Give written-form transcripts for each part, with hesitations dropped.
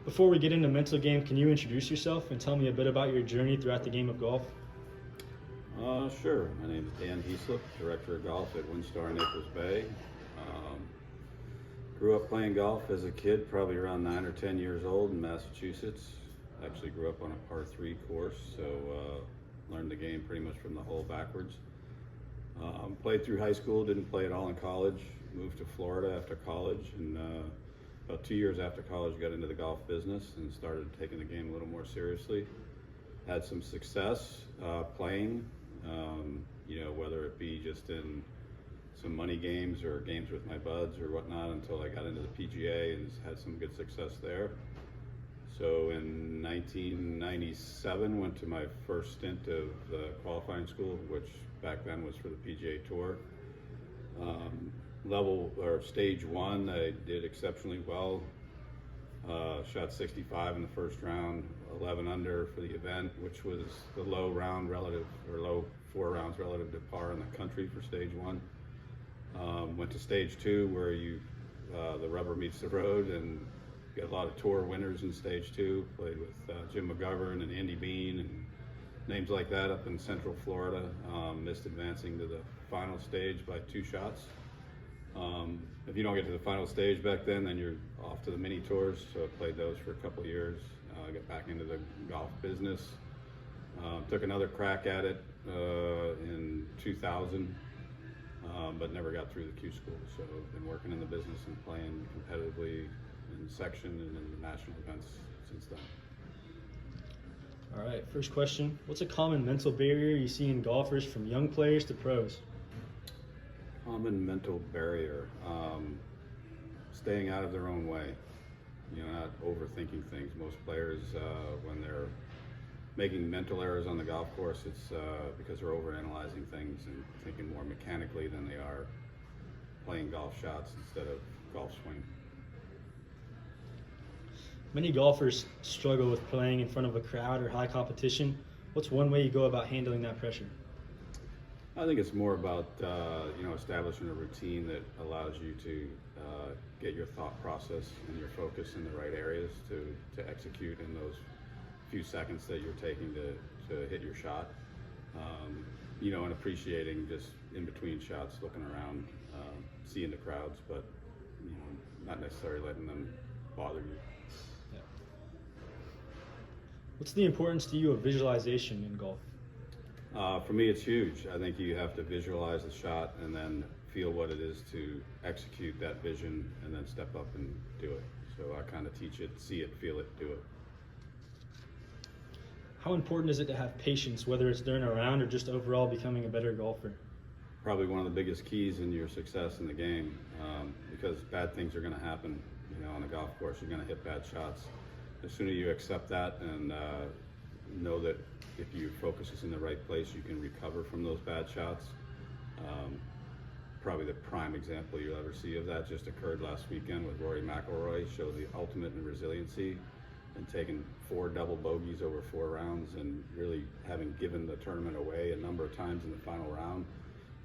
Before we get into mental game, can you introduce yourself and tell me a bit about your journey throughout the game of golf? Sure. My name is Dan Heaslip, Director of Golf at Windstar in Naples Bay. Um, Grew up playing golf as a kid, probably around 9 or 10 years old in Massachusetts. Actually grew up on a par 3 course, so learned the game pretty much from the hole backwards. Played through high school, didn't play at all in college. Moved to Florida after college, and about 2 years after college got into the golf business and started taking the game a little more seriously. Had some success playing, whether it be just in some money games or games with my buds or whatnot, until I got into the PGA and had some good success there. So in 1997, went to my first stint of the qualifying school, which back then was for the PGA Tour. Stage one, I did exceptionally well. Shot 65 in the first round, 11 under for the event, which was the low 4 rounds relative to par in the country for stage one. Went to stage two, where the rubber meets the road, and got a lot of tour winners in stage two. Played with Jim McGovern and Andy Bean and names like that up in Central Florida. Missed advancing to the final stage by 2 shots. If you don't get to the final stage back then you're off to the mini tours. So I played those for a couple of years. Got back into the golf business. Took another crack at it in 2000, but never got through the Q school. So I've been working in the business and playing competitively in section and in the national events since then. All right, first question. What's a common mental barrier you see in golfers from young players to pros? Common mental barrier, staying out of their own way, not overthinking things. Most players, when they're making mental errors on the golf course, it's because they're overanalyzing things and thinking more mechanically than they are playing golf shots instead of golf swing. Many golfers struggle with playing in front of a crowd or high competition. What's one way you go about handling that pressure? I think it's more about establishing a routine that allows you to get your thought process and your focus in the right areas to execute in those few seconds that you're taking to hit your shot. And appreciating just in between shots, looking around, seeing the crowds, but not necessarily letting them bother you. Yeah. What's the importance to you of visualization in golf? For me, it's huge. I think you have to visualize the shot and then feel what it is to execute that vision and then step up and do it. So I kind of teach it, see it, feel it, do it. How important is it to have patience, whether it's during a round or just overall becoming a better golfer? Probably one of the biggest keys in your success in the game, because bad things are going to happen. On the golf course, you're going to hit bad shots. The sooner you accept that and know that if your focus is in the right place, you can recover from those bad shots. Probably the prime example you'll ever see of that just occurred last weekend with Rory McIlroy. Showed the ultimate in resiliency and taking 4 double bogeys over 4 rounds and really having given the tournament away a number of times in the final round.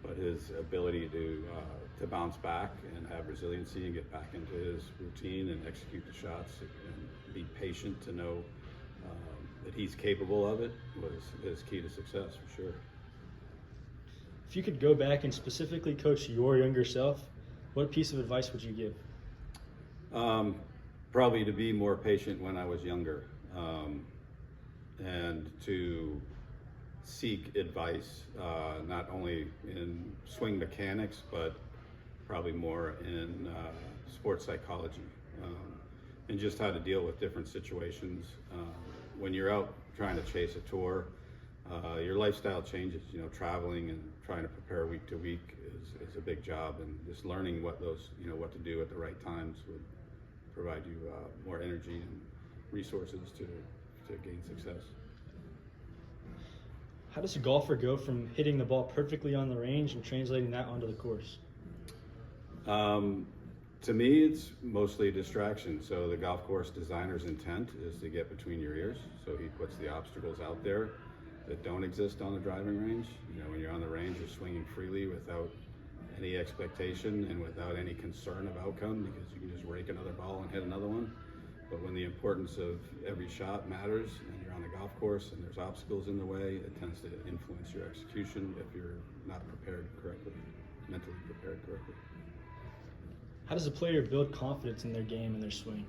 But his ability to bounce back and have resiliency and get back into his routine and execute the shots and be patient to know that he's capable of it was his key to success, for sure. If you could go back and specifically coach your younger self, what piece of advice would you give? Probably to be more patient when I was younger, and to seek advice, not only in swing mechanics, but probably more in sports psychology, and just how to deal with different situations. When you're out trying to chase a tour, your lifestyle changes. Traveling and trying to prepare week to week is a big job, and just learning what to do at the right times would provide you more energy and resources to gain success. How does a golfer go from hitting the ball perfectly on the range and translating that onto the course? To me, it's mostly a distraction. So the golf course designer's intent is to get between your ears. So he puts the obstacles out there that don't exist on the driving range. When you're on the range, you're swinging freely without any expectation and without any concern of outcome, because you can just rake another ball and hit another one. But when the importance of every shot matters and you're on the golf course and there's obstacles in the way, it tends to influence your execution if you're not prepared correctly, mentally prepared correctly. How does a player build confidence in their game and their swing?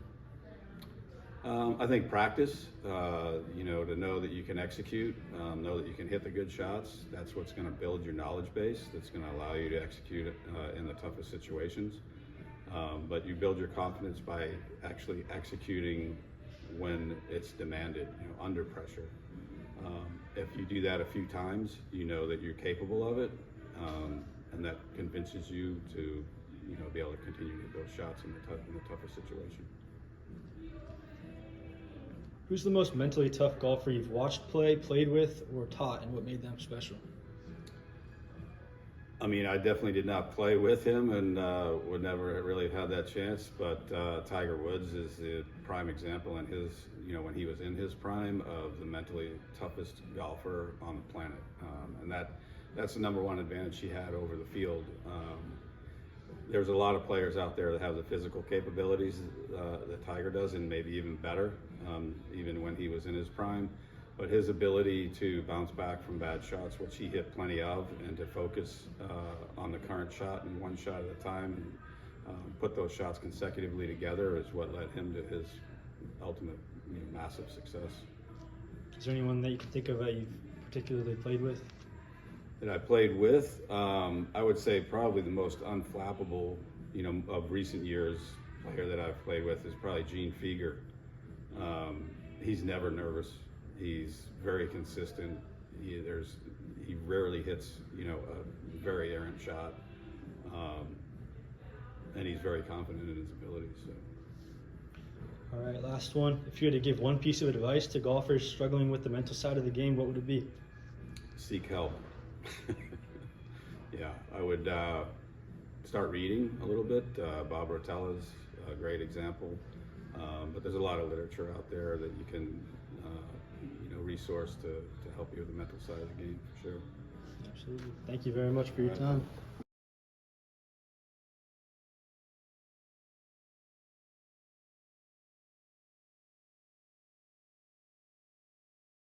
I think practice, to know that you can execute, know that you can hit the good shots. That's what's going to build your knowledge base. That's going to allow you to execute in the toughest situations. But you build your confidence by actually executing when it's demanded, under pressure. If you do that a few times, you know that you're capable of it, and that convinces you to, be able to continue to hit those shots in the toughest situation. Who's the most mentally tough golfer you've watched play, played with, or taught, and what made them special? I mean, I definitely did not play with him and would never really have had that chance, but Tiger Woods is the prime example in his, when he was in his prime, of the mentally toughest golfer on the planet. And that's the number one advantage he had over the field. There's a lot of players out there that have the physical capabilities that Tiger does, and maybe even better, even when he was in his prime. But his ability to bounce back from bad shots, which he hit plenty of, and to focus on the current shot and one shot at a time, and put those shots consecutively together, is what led him to his ultimate massive success. Is there anyone that you can think of that you've particularly played with? That I played with, I would say probably the most unflappable, of recent years player that I've played with is probably Gene Fieger. He's never nervous. He's very consistent. He rarely hits, a very errant shot, and he's very confident in his abilities. So. All right, last one. If you had to give one piece of advice to golfers struggling with the mental side of the game, what would it be? Seek help. Yeah, I would start reading a little bit. Bob Rotella's a great example, but there's a lot of literature out there that you can resource to help you with the mental side of the game, for sure. Absolutely. Thank you very much for your time.